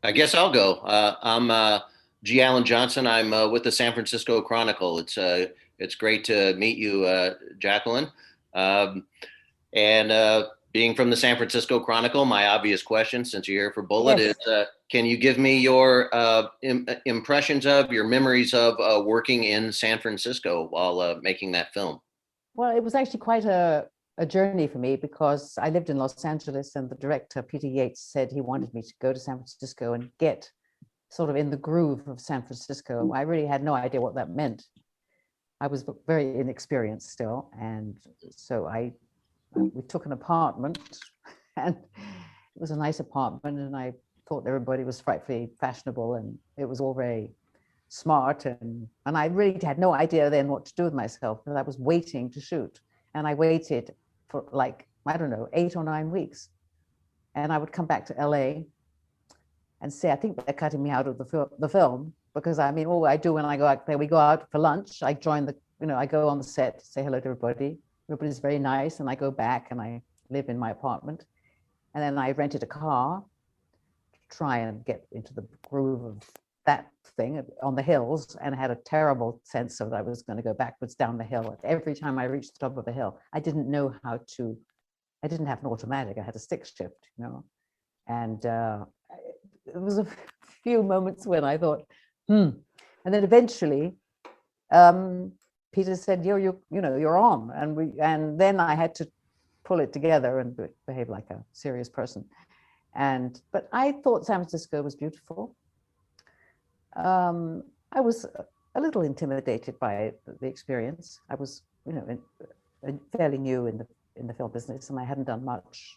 I guess I'll go. I'm G. Allen Johnson. I'm with the San Francisco Chronicle. It's great to meet you, Jacqueline. Um, and being from the San Francisco Chronicle, my obvious question, since you're here for Bullitt, is Yes. can you give me your impressions of, your memories of working in San Francisco while making that film? Well, it was actually quite a journey for me because I lived in Los Angeles and the director, Peter Yates, said he wanted me to go to San Francisco and get sort of in the groove of San Francisco. I really had no idea what that meant. I was very inexperienced still. And so we took an apartment and it was a nice apartment. And I thought everybody was frightfully fashionable and it was all very smart. And I really had no idea then what to do with myself because I was waiting to shoot. And I waited for like, I don't know, 8 or 9 weeks. And I would come back to LA and say, I think they're cutting me out of the film because I mean, all I do when I go out there, we go out for lunch. I join I go on the set, say hello to everybody. Everybody's very nice. And I go back and I live in my apartment. And then I rented a car to try and get into the groove of that thing on the hills and had a terrible sense of that I was going to go backwards down the hill. Every time I reached the top of a hill, I didn't know I didn't have an automatic. I had a stick shift. And it was a few moments when I thought, And then eventually, Peter said, you're on. And then I had to pull it together and behave like a serious person. But I thought San Francisco was beautiful. I was a little intimidated by the experience. I was, fairly new in the film business, and I hadn't done much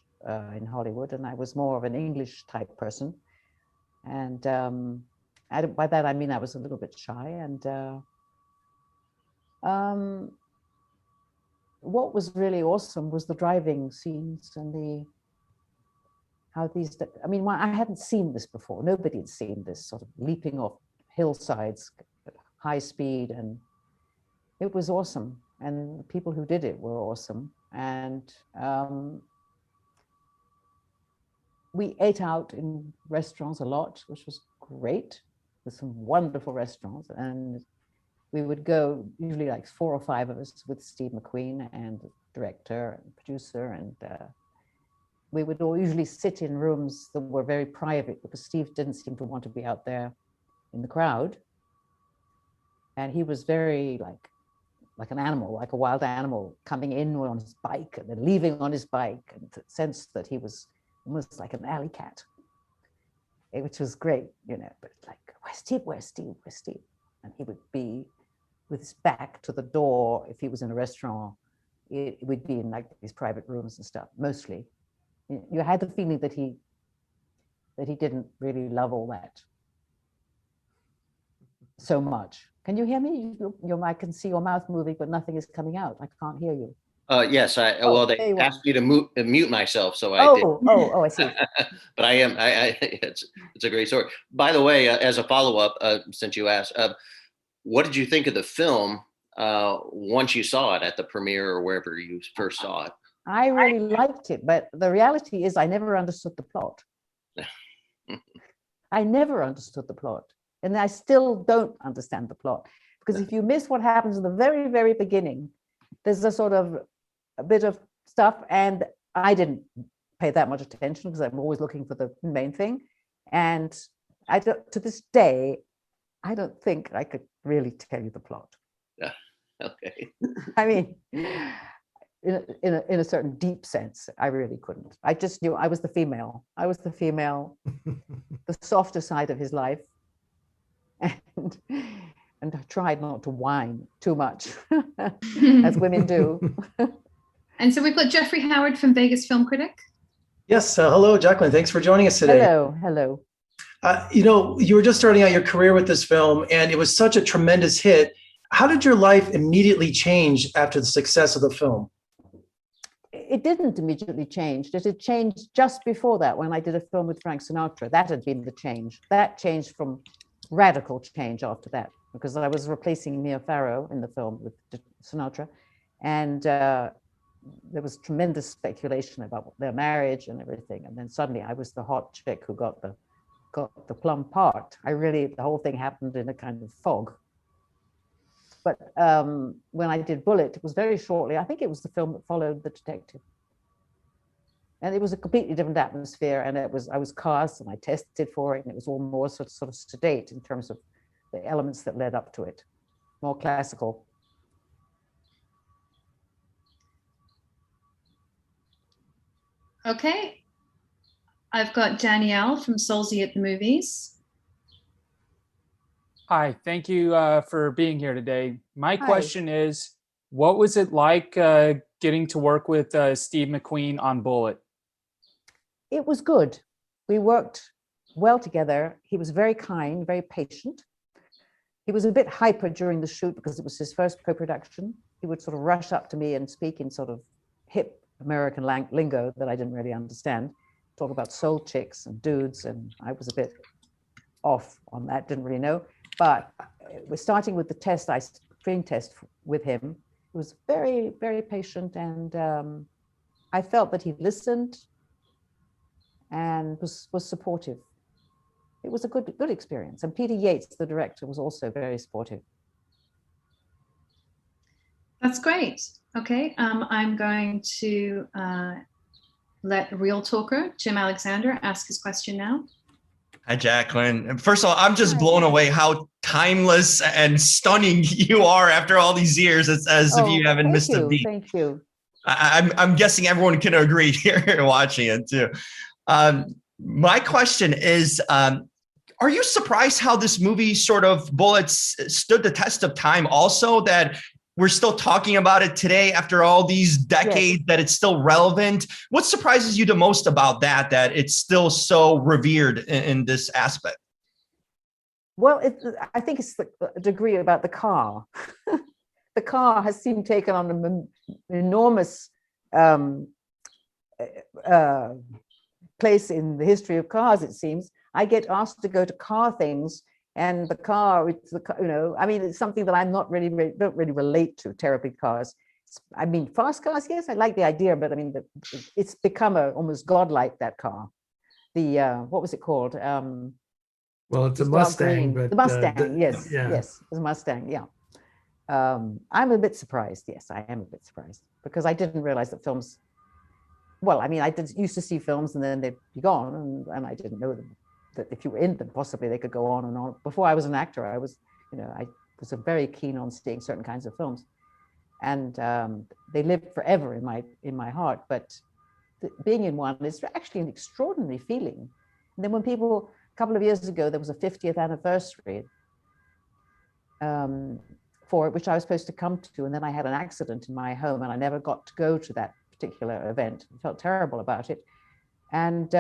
in Hollywood, and I was more of an English type person. And by that I mean I was a little bit shy. And what was really awesome was the driving scenes and I hadn't seen this before. Nobody had seen this sort of leaping off hillsides, high speed, and it was awesome. And the people who did it were awesome. And we ate out in restaurants a lot, which was great. There's some wonderful restaurants. And we would go, usually like 4 or 5 of us with Steve McQueen and the director and producer. And we would all usually sit in rooms that were very private because Steve didn't seem to want to be out there in the crowd. And he was very like an animal, like a wild animal, coming in on his bike and then leaving on his bike, and the sense that he was almost like an alley cat, which was great, but like, where's Steve, where's Steve, where's Steve? And he would be with his back to the door. If he was in a restaurant, it would be in like these private rooms and stuff, mostly. You had the feeling that he didn't really love all that so much. Can you hear me? I can see your mouth moving, but nothing is coming out. I can't hear you. Yes, well, they asked me to mute myself, so I did. I see. But it's a great story. By the way, as a follow-up, since you asked, what did you think of the film once you saw it at the premiere or wherever you first saw it? I really liked it, but the reality is I never understood the plot. I never understood the plot. And I still don't understand the plot. Because if you miss what happens in the very, very beginning, there's a bit of stuff, and I didn't pay that much attention because I'm always looking for the main thing. And to this day, I don't think I could really tell you the plot. Yeah. Okay. I mean, in a certain deep sense, I really couldn't. I just knew I was the female. I was the female, the softer side of his life. And I tried not to whine too much, as women do. And so we've got Jeffrey Howard from Vegas Film Critic. Yes, hello, Jacqueline. Thanks for joining us today. Hello. You were just starting out your career with this film, and it was such a tremendous hit. How did your life immediately change after the success of the film? It didn't immediately change. It had changed just before that when I did a film with Frank Sinatra. That had been the change. That changed from radical change after that, because I was replacing Mia Farrow in the film with Sinatra, and there was tremendous speculation about their marriage and everything. And then suddenly I was the hot chick who got the got the plum part. The whole thing happened in a kind of fog. But when I did Bullitt, it was very shortly. I think it was the film that followed The Detective. And it was a completely different atmosphere. And I was cast and I tested for it. And it was all more sort of sedate in terms of the elements that led up to it, more classical. Okay. I've got Danielle from Solzy at the Movies. Hi, thank you for being here today. My Hi. question is, what was it like getting to work with Steve McQueen on Bullitt? It was good. We worked well together. He was very kind, very patient. He was a bit hyper during the shoot because it was his first co-production. He would sort of rush up to me and speak in sort of hip American lingo that I didn't really understand. Talk about soul chicks and dudes, and I was a bit off on that, didn't really know. But we're starting with the screen test with him. He was very, very patient, and I felt that he listened and was supportive. It was a good experience. And Peter Yates, the director, was also very supportive. That's great. Okay, I'm going to let Real Talker, Jim Alexander, ask his question now. Hi, Jacqueline. First of all, I'm just blown away how timeless and stunning you are after all these years. It's as if you haven't missed a beat. Thank you. I'm guessing everyone can agree here watching it too. My question is, are you surprised how this movie sort of Bullitt stood the test of time also, that we're still talking about it today after all these decades, yes, that it's still relevant? What surprises you the most about that it's still so revered in this aspect? Well, I think it's the degree about the car. The car has seemed taken on an enormous place in the history of cars, it seems. I get asked to go to car things, and the car, I mean, it's something that I'm don't really relate to terribly, cars. I mean, fast cars, yes, I like the idea, but I mean, it's become almost godlike, that car. What was it called? Well, it's a Mustang, but the Mustang, yes, yeah. Yes, it's a Mustang, yeah. I'm a bit surprised. Yes, I am a bit surprised, because I didn't realize that films, well, I mean, used to see films and then they'd be gone, and I didn't know them, that if you were in them, possibly they could go on and on. Before I was an actor, I was very keen on seeing certain kinds of films, and they lived forever in my heart. But being in one is actually an extraordinary feeling. And then when a couple of years ago, there was a 50th anniversary for it, which I was supposed to come to, and then I had an accident in my home, and I never got to go to that particular event. I felt terrible about it, and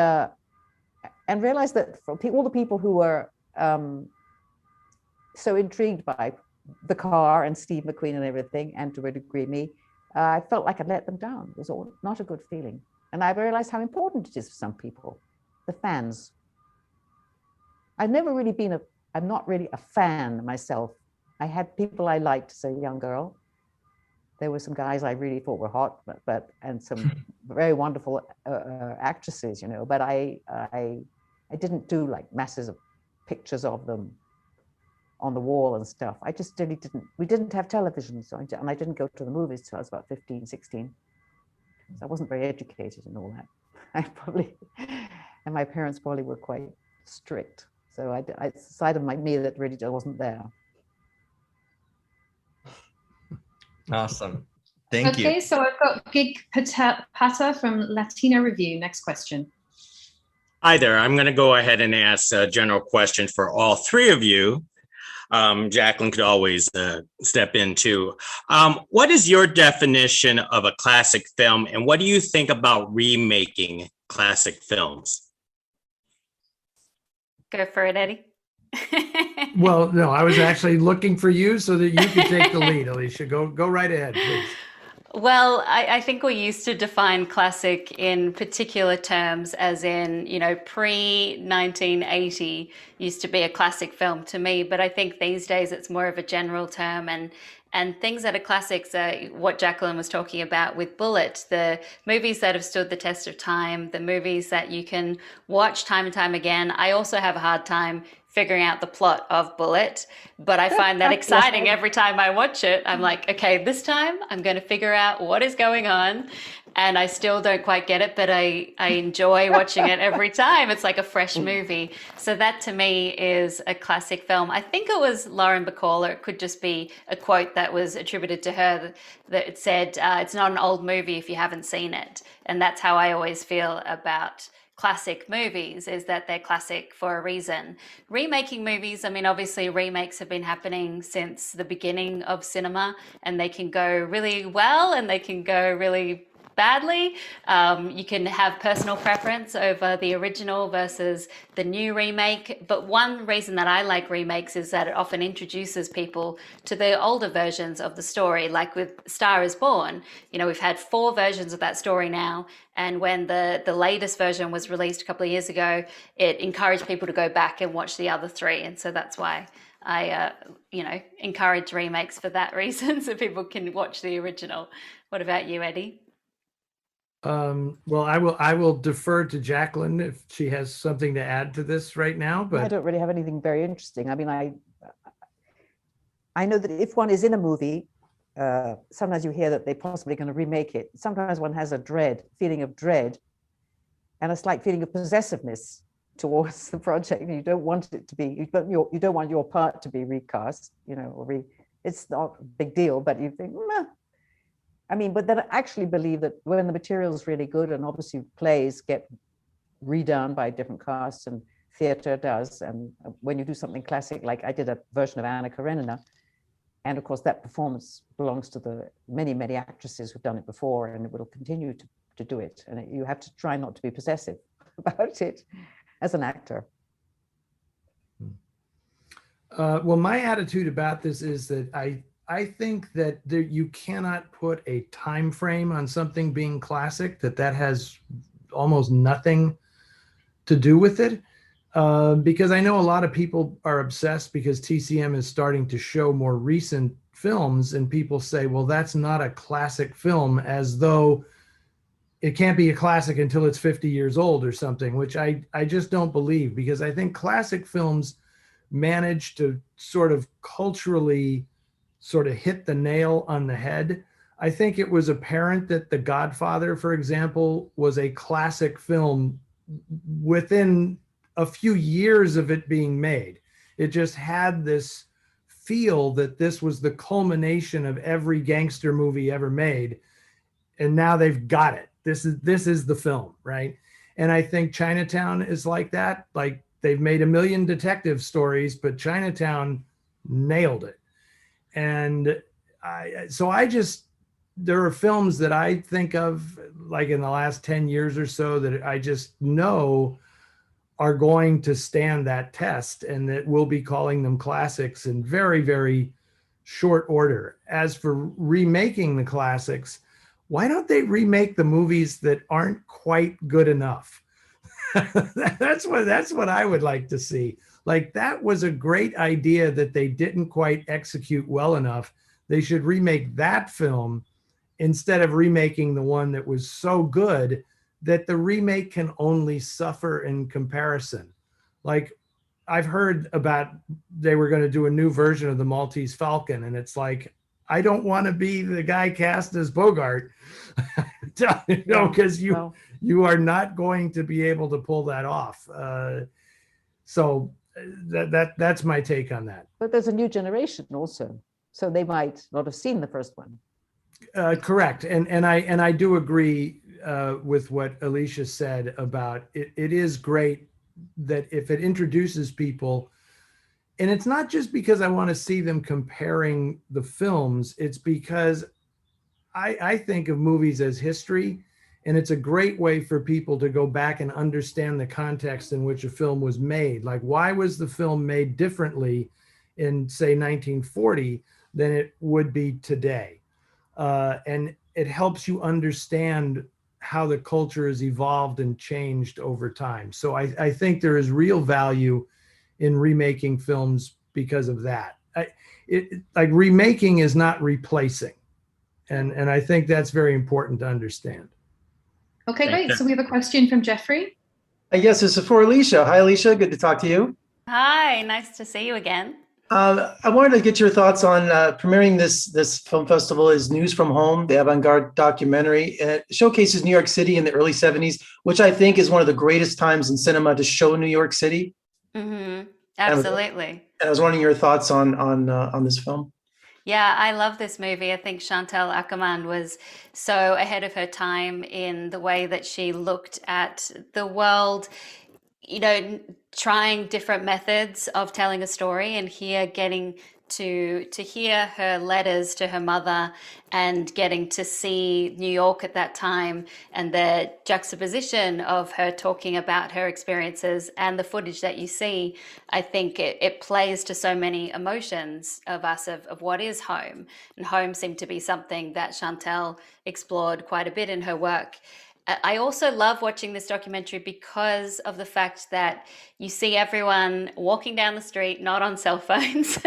realized that for all the people who were so intrigued by the car and Steve McQueen and everything, and to a degree me, I felt like I'd let them down. It was all not a good feeling, and I realized how important it is for some people, the fans. I'm not really a fan myself. I had people I liked as a young girl. There were some guys I really thought were hot, and some very wonderful actresses, but I didn't do like masses of pictures of them on the wall and stuff. I just really didn't. We didn't have television, and I didn't go to the movies till I was about 15, 16. So I wasn't very educated and all that. And my parents probably were quite strict. So it's a side of me that really wasn't there. Awesome. Thank you. Okay, so I've got Gig Pata from Latino Review. Next question. Hi there. I'm going to go ahead and ask a general question for all three of you. Jacqueline could always step in too. What is your definition of a classic film, and what do you think about remaking classic films? Go for it, Eddie. Well, no, I was actually looking for you so that you could take the lead, Alicia. Go right ahead, please. Well, I think we used to define classic in particular terms, as in, pre 1980 used to be a classic film to me. But I think these days it's more of a general term, and things that are classics are what Jacqueline was talking about with Bullitt, the movies that have stood the test of time, the movies that you can watch time and time again. I also have a hard time figuring out the plot of Bullitt, but I find that exciting every time I watch it. I'm like, okay, this time I'm going to figure out what is going on. And I still don't quite get it, but I enjoy watching it every time. It's like a fresh movie. So that to me is a classic film. I think it was Lauren Bacall, or it could just be a quote that was attributed to her that it said, it's not an old movie if you haven't seen it. And that's how I always feel about classic movies, is that they're classic for a reason. Remaking movies, I mean, obviously remakes have been happening since the beginning of cinema, and they can go really well and they can go really badly. You can have personal preference over the original versus the new remake. But one reason that I like remakes is that it often introduces people to the older versions of the story. Like with Star is Born, we've had 4 versions of that story now. And when the latest version was released a couple of years ago, it encouraged people to go back and watch the other 3. And so that's why I, encourage remakes for that reason, so people can watch the original. What about you, Eddie? Well, I will defer to Jacqueline if she has something to add to this right now. But I don't really have anything very interesting. I mean, I know that if one is in a movie, sometimes you hear that they're possibly going to remake it. Sometimes one has a feeling of dread, and a slight feeling of possessiveness towards the project. You don't want it to be. You don't want your part to be recast. It's not a big deal, but you think, meh. I mean, but then I actually believe that when the material is really good, and obviously plays get redone by different casts and theater does, and when you do something classic, like I did a version of Anna Karenina, and of course that performance belongs to the many, many actresses who've done it before, and it will continue to do it. And you have to try not to be possessive about it as an actor. Well, my attitude about this is that I think that you cannot put a time frame on something being classic, that has almost nothing to do with it. Because I know a lot of people are obsessed because TCM is starting to show more recent films, and people say, well, that's not a classic film, as though it can't be a classic until it's 50 years old or something, which I just don't believe, because I think classic films manage to sort of culturally sort of hit the nail on the head. I think it was apparent that The Godfather, for example, was a classic film within a few years of it being made. It just had this feel that this was the culmination of every gangster movie ever made. And now they've got it. This is the film, right? And I think Chinatown is like that. Like, they've made a million detective stories, but Chinatown nailed it. And there are films that I think of, like in the last 10 years or so, that I just know are going to stand that test, and that we'll be calling them classics in very, very short order. As for remaking the classics, why don't they remake the movies that aren't quite good enough? That's what I would like to see. Like, that was a great idea that they didn't quite execute well enough. They should remake that film instead of remaking the one that was so good that the remake can only suffer in comparison. Like, I've heard about they were going to do a new version of the Maltese Falcon, and it's like, I don't want to be the guy cast as Bogart, because you are not going to be able to pull that off. So that's my take on that. But there's a new generation also, so they might not have seen the first one. Correct, and I do agree with what Alicia said about it. It is great that if it introduces people, and it's not just because I want to see them comparing the films, it's because I think of movies as history, and it's a great way for people to go back and understand the context in which a film was made. Like, why was the film made differently in, say, 1940 than it would be today? And it helps you understand how the culture has evolved and changed over time. So I think there is real value in remaking films because of that. Like remaking is not replacing. And I think that's very important to understand. Okay, great. So we have a question from Jeffrey. Yes, this is for Alicia. Hi, Alicia. Good to talk to you. Hi, nice to see you again. I wanted to get your thoughts on premiering this film festival is News from Home, the avant-garde documentary. It showcases New York City in the early 70s, which I think is one of the greatest times in cinema to show New York City. Mm-hmm. Absolutely. And I was wondering your thoughts on this film. Yeah, I love this movie. I think Chantal Akerman was so ahead of her time in the way that she looked at the world, you know, trying different methods of telling a story, and here getting to hear her letters to her mother and getting to see New York at that time and the juxtaposition of her talking about her experiences and the footage that you see. I think it plays to so many emotions of us of what is home, and home seemed to be something that Chantal explored quite a bit in her work. I also love watching this documentary because of the fact that you see everyone walking down the street, not on cell phones.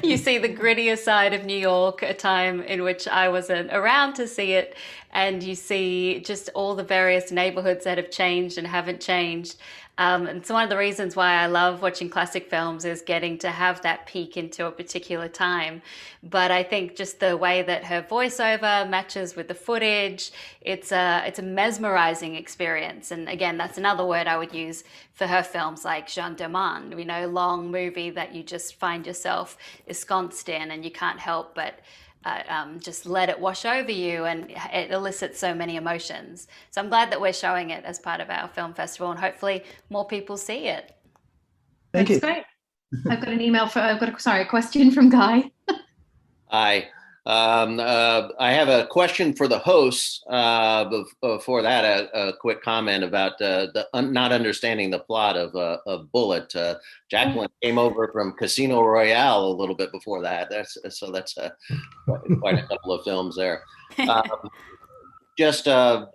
You see the grittier side of New York, a time in which I wasn't around to see it. And you see just all the various neighborhoods that have changed and haven't changed. And so one of the reasons why I love watching classic films is getting to have that peek into a particular time. But I think just the way that her voiceover matches with the footage, it's a mesmerizing experience. And again, that's another word I would use for her films like Gendarme, you know, long movie that you just find yourself ensconced in and you can't help but just let it wash over you, and it elicits so many emotions. So I'm glad that we're showing it as part of our film festival, and hopefully more people see it. Thank you. That's great. I've got an a question from Guy. Hi. I have a question for the hosts. Before that, a quick comment about not understanding the plot of Bullitt. Jacqueline came over from Casino Royale a little bit before that. That's quite a couple of films there. Just for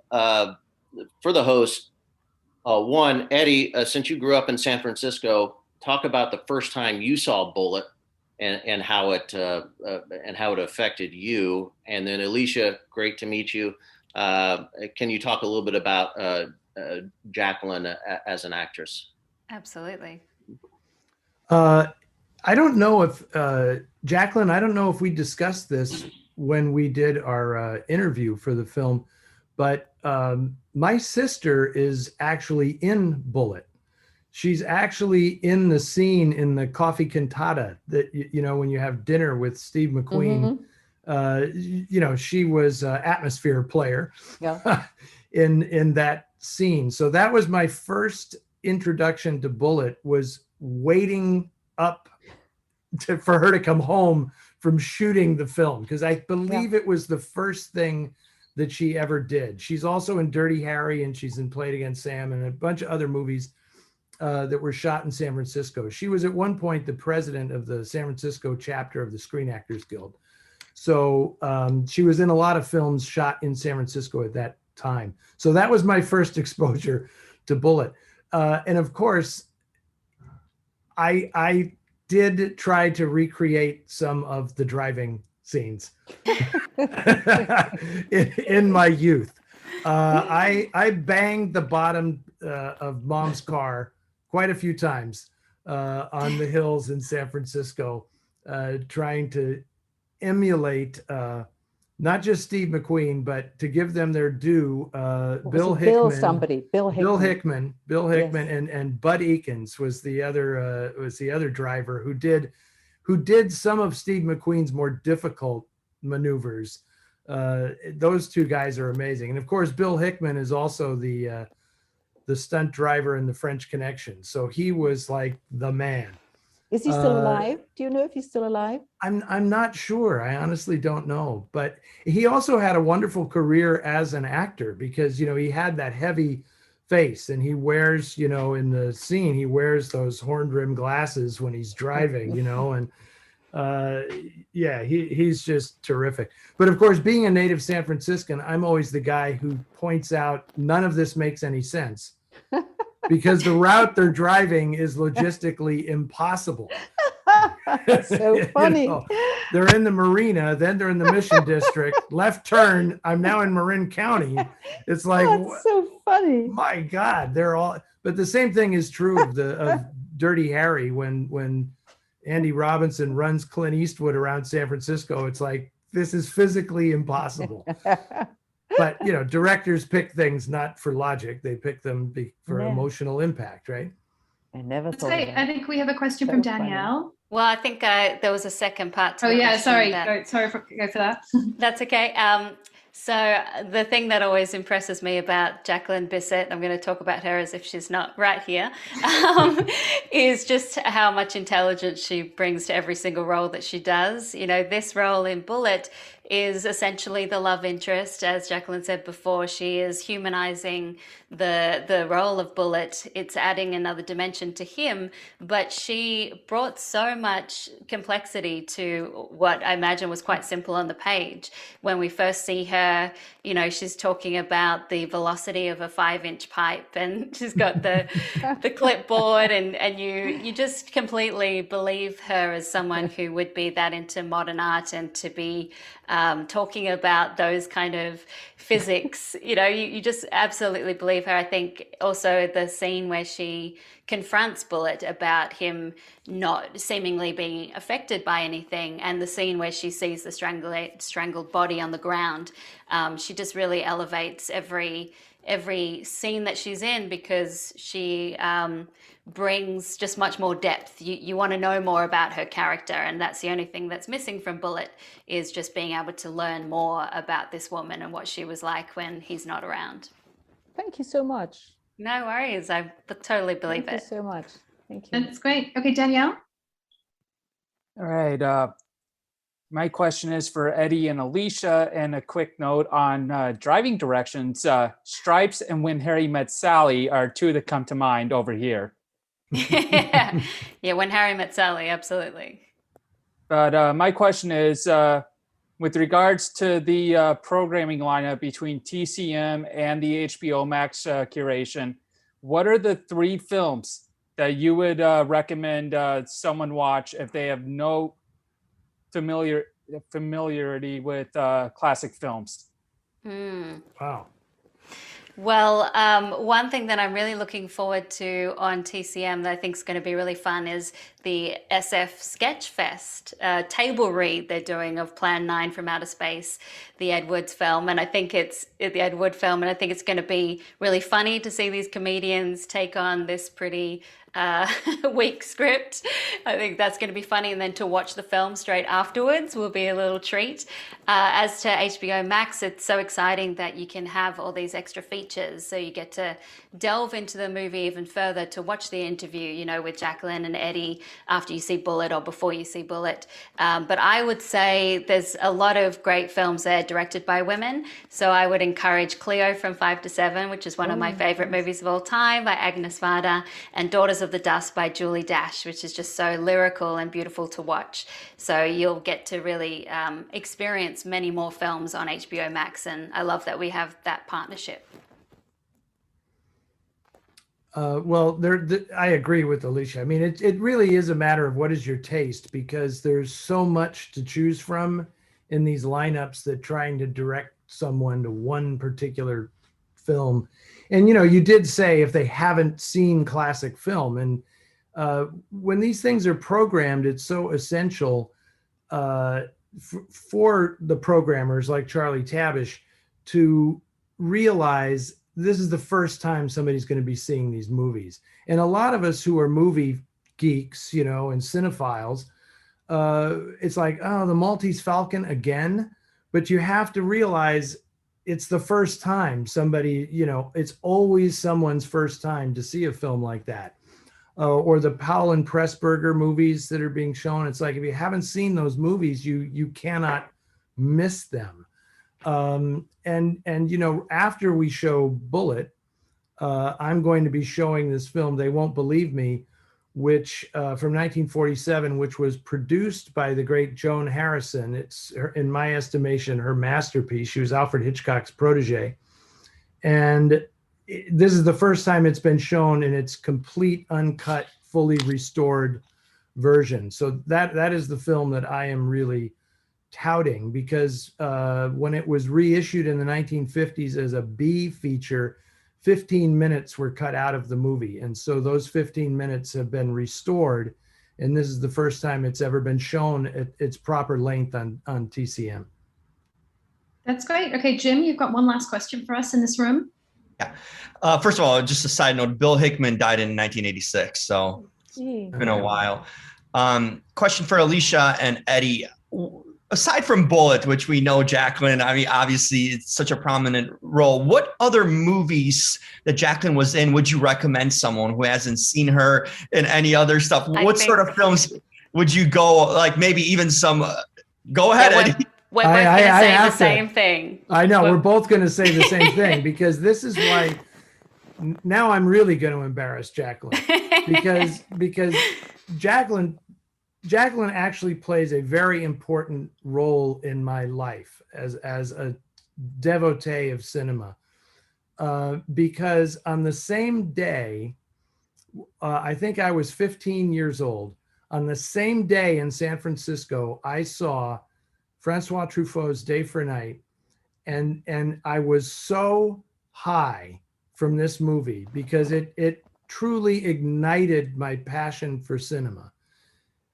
the host, one, Eddie, since you grew up in San Francisco, talk about the first time you saw Bullitt. And how it affected you. And then Alicia, great to meet you. Can you talk a little bit about Jacqueline as an actress? Absolutely. I don't know if Jacqueline, I don't know if we discussed this when we did our interview for the film, but my sister is actually in Bullitt. She's actually in the scene in the coffee cantata that, you know, when you have dinner with Steve McQueen, you know, she was atmosphere player in that scene. So that was my first introduction to Bullitt, was waiting up for her to come home from shooting the film, because I believe it was the first thing that she ever did. She's also in Dirty Harry, and she's in Played Against Sam and a bunch of other movies that were shot in San Francisco. She was at one point the president of the San Francisco chapter of the Screen Actors Guild. So she was in a lot of films shot in San Francisco at that time. So that was my first exposure to Bullitt. And of course, I did try to recreate some of the driving scenes in my youth. I banged the bottom of Mom's car quite a few times on the hills in San Francisco, trying to emulate not just Steve McQueen, but to give them their due. Bill Hickman, and Bud Eakins was the other driver who did some of Steve McQueen's more difficult maneuvers. Those two guys are amazing, and of course, Bill Hickman is also the stunt driver in The French Connection. So he was like the man. Is he still alive? Do you know if he's still alive? I'm not sure. I honestly don't know. But he also had a wonderful career as an actor, because, you know, he had that heavy face, and he wears, you know, in the scene, he wears those horn rimmed glasses when he's driving, you know, and Yeah, he's just terrific. But of course, being a native San Franciscan, I'm always the guy who points out none of this makes any sense because the route they're driving is logistically impossible. So funny. You know, they're in the marina, then they're in the Mission District, left turn. I'm now in Marin County. It's like, That's so funny. my God, they're all. But the same thing is true of Dirty Harry when Andy Robinson runs Clint Eastwood around San Francisco. It's like, this is physically impossible. But you know, directors pick things not for logic; they pick them for emotional impact, right? I never That's thought. great. I think we have a question from Danielle. Well, I think there was a second part to Oh the yeah, question sorry. that- Sorry for go for that. That's okay. So the thing that always impresses me about Jacqueline Bisset, I'm going to talk about her as if she's not right here, is just how much intelligence she brings to every single role that she does. You know, this role in Bullitt is essentially the love interest. As Jacqueline said before, she is humanizing the role of Bullitt. It's adding another dimension to him, but she brought so much complexity to what I imagine was quite simple on the page. When we first see her, you know, she's talking about the velocity of a 5-inch pipe, and she's got the clipboard, and you just completely believe her as someone who would be that into modern art and to be talking about those kind of physics. You know, you just absolutely believe her. I think also the scene where she confronts Bullitt about him not seemingly being affected by anything, and the scene where she sees the strangled body on the ground, she just really elevates every scene that she's in, because she brings just much more depth. You want to know more about her character, and that's the only thing that's missing from Bullitt, is just being able to learn more about this woman and what she was like when he's not around. Thank you so much. No worries. I totally believe Thank it. you so much. Thank you. That's great. Okay, Danielle. All right. My question is for Eddie and Alicia, and a quick note on driving directions. Stripes and When Harry Met Sally are two that come to mind over here. Yeah, When Harry Met Sally, absolutely. But my question is, with regards to the programming lineup between TCM and the HBO Max curation, what are the 3 films that you would recommend someone watch if they have no familiarity with classic films? Wow. Well, one thing that I'm really looking forward to on TCM that I think is going to be really fun is the SF Sketch Fest table read they're doing of Plan 9 from Outer Space, the Ed Wood film. And I think it's going to be really funny to see these comedians take on this pretty weak script. I think that's going to be funny, and then to watch the film straight afterwards will be a little treat. As to HBO Max, it's so exciting that you can have all these extra features, so you get to delve into the movie even further, to watch the interview, you know, with Jacqueline and Eddie after you see Bullitt or before you see Bullitt. But I would say there's a lot of great films there directed by women, so I would encourage Cleo from 5 to 7, which is one of my favorite movies of all time, by Agnes Varda, and Daughters of the Dust by Julie Dash, which is just so lyrical and beautiful to watch. So you'll get to really experience many more films on HBO Max, and I love that we have that partnership. Well, I agree with Alicia. I mean, it really is a matter of what is your taste, because there's so much to choose from in these lineups that trying to direct someone to one particular film. And, you know, you did say if they haven't seen classic film, and when these things are programmed, it's so essential for the programmers like Charlie Tabish to realize this is the first time somebody's going to be seeing these movies. And a lot of us who are movie geeks, you know, and cinephiles, it's like, oh, the Maltese Falcon again. But you have to realize it's the first time somebody, you know, it's always someone's first time to see a film like that. Or the Powell and Pressburger movies that are being shown. It's like, if you haven't seen those movies, you cannot miss them. And you know, after we show Bullitt, I'm going to be showing this film, They Won't Believe Me, which from 1947, which was produced by the great Joan Harrison. It's, in my estimation, her masterpiece. She was Alfred Hitchcock's protege. And this is the first time it's been shown in its complete, uncut, fully restored version. So that is the film that I am really touting, because when it was reissued in the 1950s as a B feature, 15 minutes were cut out of the movie. And so those 15 minutes have been restored. And this is the first time it's ever been shown at its proper length on TCM. That's great. Okay, Jim, you've got one last question for us in this room. Yeah. First of all, just a side note, Bill Hickman died in 1986. So it's been a while. Question for Alicia and Eddie. Aside from Bullitt, which we know Jacqueline, I mean, obviously it's such a prominent role. What other movies that Jacqueline was in would you recommend someone who hasn't seen her in any other stuff? What sort of films would you go, like maybe even some, go ahead, Eddie. We're both going to say the same thing. I know, we're both going to say the same thing, because this is why now I'm really going to embarrass Jacqueline, because Jacqueline actually plays a very important role in my life as a devotee of cinema, because on the same day, I think I was 15 years old, on the same day in San Francisco, I saw Francois Truffaut's Day for Night, and I was so high from this movie because it truly ignited my passion for cinema.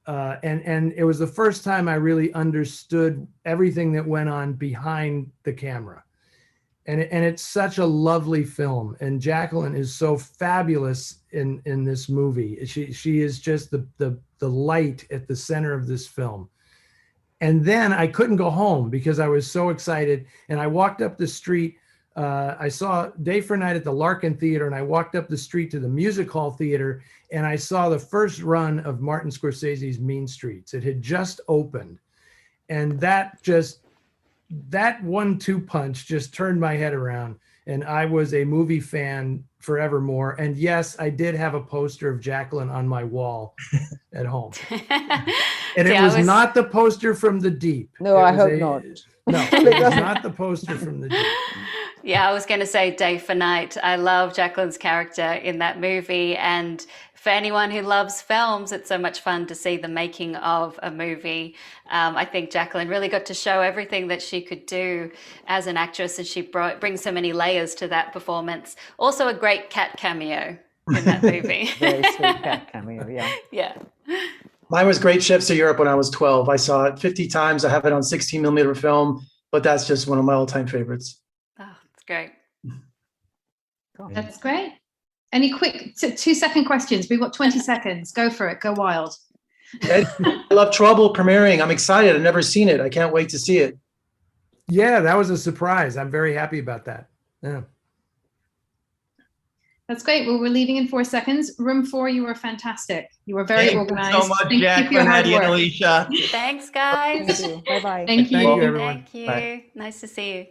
And it was the first time I really understood everything that went on behind the camera. And it's such a lovely film. And Jacqueline is so fabulous in this movie. She is just the light at the center of this film. And then I couldn't go home because I was so excited. And I walked up the street. I saw Day for Night at the Larkin Theater, and I walked up the street to the Music Hall Theater, and I saw the first run of Martin Scorsese's Mean Streets. It had just opened. And that 1-2 punch just turned my head around. And I was a movie fan forevermore. And yes, I did have a poster of Jacqueline on my wall at home. And it was not the poster from The Deep. No, I hope not. No, it was not the poster from The Deep. Yeah, I was going to say Day for Night. I love Jacqueline's character in that movie. And for anyone who loves films, it's so much fun to see the making of a movie. I think Jacqueline really got to show everything that she could do as an actress, and she brings so many layers to that performance. Also a great cat cameo in that movie. Very sweet cat cameo, yeah. Yeah. Mine was Great Ships of Europe when I was 12. I saw it 50 times. I have it on 16 millimeter film, but that's just one of my all-time favorites. Oh, it's great. That's great. Any quick 2-second questions? We've got 20 seconds. Go for it. Go wild. I love Trouble premiering. I'm excited. I've never seen it. I can't wait to see it. Yeah, that was a surprise. I'm very happy about that. Yeah. That's great. Well, we're leaving in 4 seconds. Room 4, you were fantastic. You were very organized. Thank you so much, Jacqueline, Eddie, and Alicia. Thanks, guys. Thank you. Bye-bye. Thank you. Thank you, everyone. Thank you. Bye. Nice to see you.